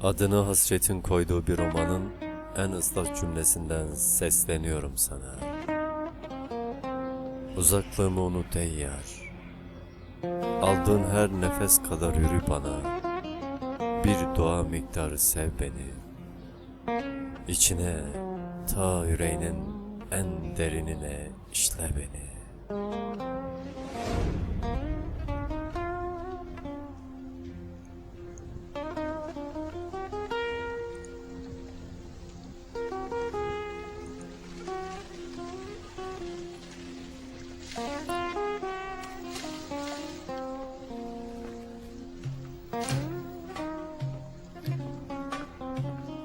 Adını hasretin koyduğu bir romanın en ıslak cümlesinden sesleniyorum sana. Uzaklığımı unut ey yar. Aldığın her nefes kadar yürü bana. Bir dua miktarı sev beni. İçine, ta yüreğinin en derinine işle beni.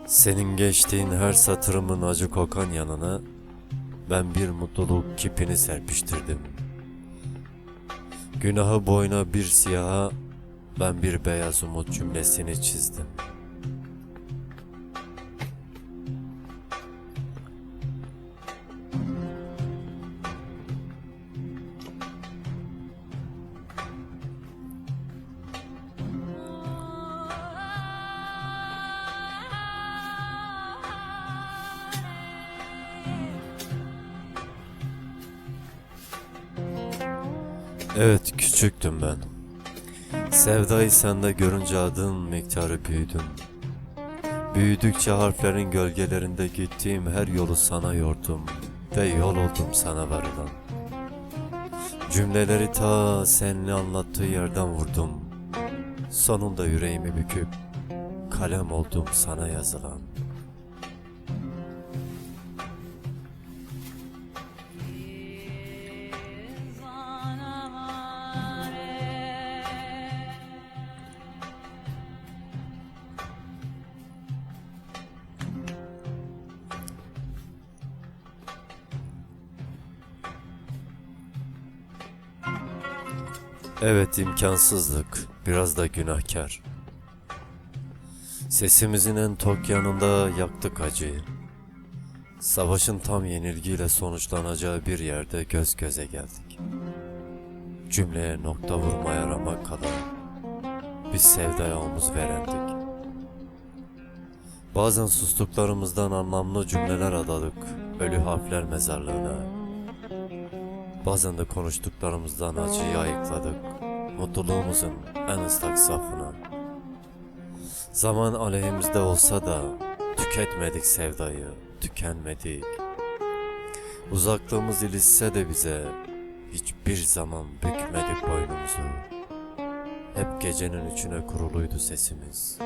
Senin geçtiğin her satırımın acı kokan yanına ben bir mutluluk kipini serpiştirdim. Günahı boyuna bir siyaha ben bir beyaz umut cümlesini çizdim. Evet, küçüktüm ben. Sevdayı sende görünce adın miktarı büyüdüm. Büyüdükçe harflerin gölgelerinde gittiğim her yolu sana yordum ve yol oldum sana varılan. Cümleleri ta seninle anlattığı yerden vurdum. Sonunda yüreğimi büküp kalem oldum sana yazılan. Evet, imkansızlık, biraz da günahkar. Sesimizin en tok yanında yaktık acıyı. Savaşın tam yenilgiyle sonuçlanacağı bir yerde göz göze geldik. Cümleye nokta vurmaya ramak kadar biz sevdaya omuz verendik. Bazen sustuklarımızdan anlamlı cümleler adadık ölü harfler mezarlığına. Bazen de konuştuklarımızdan acıyı ayıkladık mutluluğumuzun en ıslak safına. Zaman aleyhimizde olsa da tüketmedik sevdayı, tükenmedik. Uzaklığımız ilişse de bize hiçbir zaman bükmedik boynumuzu. Hep gecenin içine kuruluydu sesimiz.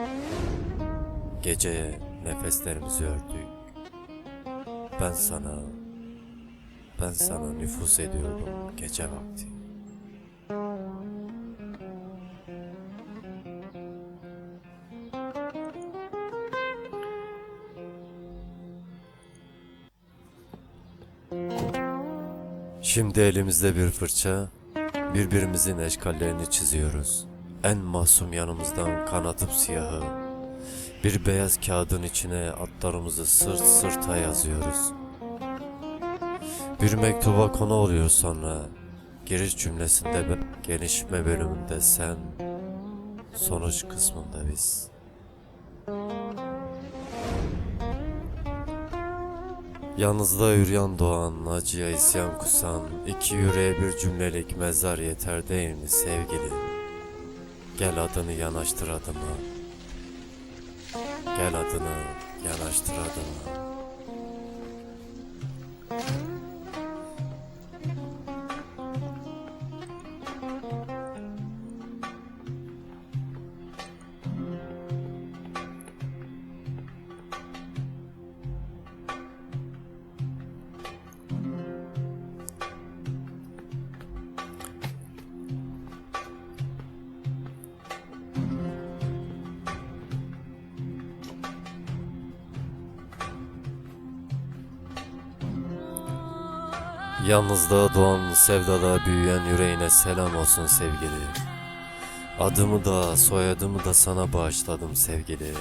Geceye nefeslerimizi ördük. Ben sana, ben sana nüfuz ediyordum gece vakti. Şimdi elimizde bir fırça, birbirimizin eşkallerini çiziyoruz. En masum yanımızdan kanatıp siyahı, bir beyaz kağıdın içine adlarımızı sırt sırta yazıyoruz. Bir mektuba konu oluyor sonra, giriş cümlesinde ben, gelişme bölümünde sen, sonuç kısmında biz. Yalnızlığa yürüyen doğan, acıya isyan kusan, iki yüreğe bir cümlelik mezar yeter değil mi sevgili? Gel adını yanaştır adıma, gel adını yanaştır adıma. Yalnızlığa doğan, sevdada büyüyen yüreğine selam olsun sevgili. Adımı da soyadımı da sana bağışladım sevgili.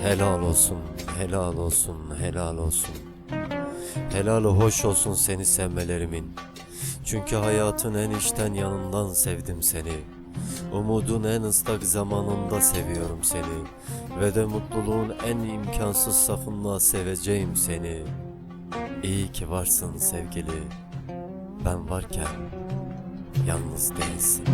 Helal olsun, helal olsun, helal olsun. Helalı hoş olsun seni sevmelerimin. Çünkü hayatın en içten yanından sevdim seni. Umudun en ıslak zamanında seviyorum seni. Ve de mutluluğun en imkansız safında seveceğim seni. İyi ki varsın sevgili. Ben varken yalnız değilsin.